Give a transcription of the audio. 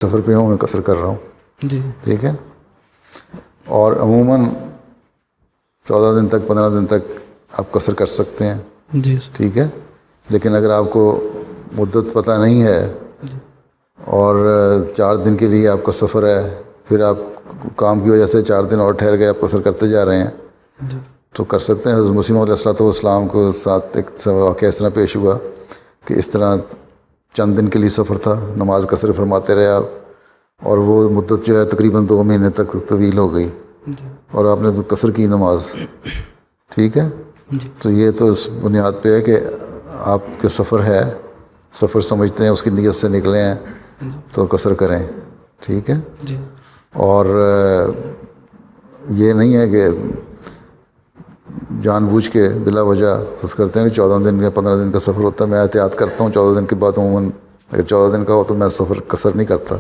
سفر پہ ہوں میں قصر کر رہا ہوں. جی ٹھیک ہے. اور عموماً 14 دن تک 15 دن تک آپ قصر کر سکتے ہیں. جی سر. ٹھیک ہے. لیکن اگر آپ کو مدت پتہ نہیں ہے اور 4 دن کے لیے آپ کا سفر ہے، پھر آپ کام کی وجہ سے 4 دن اور ٹھہر گئے، آپ قصر کرتے جا رہے ہیں، جی تو کر سکتے ہیں. حضرت مسیح علیہ الصلوۃ والسلام کو ساتھ ایک واقعہ اس طرح پیش ہوا کہ اس طرح چند دن کے لیے سفر تھا، نماز قصر فرماتے رہے آپ، اور وہ مدت جو ہے تقریباً 2 مہینے تک طویل ہو گئی، جی اور آپ نے تو قصر کی نماز. ٹھیک ہے. جی تو یہ تو اس بنیاد پہ ہے کہ آپ کے سفر ہے، سفر سمجھتے ہیں، اس کی نیت سے نکلے ہیں تو قصر کریں. ٹھیک ہے. جی اور یہ نہیں ہے کہ جان بوجھ کے بلا وجہ خود کرتے ہیں کہ 14 دن یا 15 دن کا سفر ہوتا ہے. میں احتیاط کرتا ہوں 14 دن کے بعد. عموماً اگر 14 دن کا ہو تو میں سفر قصر نہیں کرتا.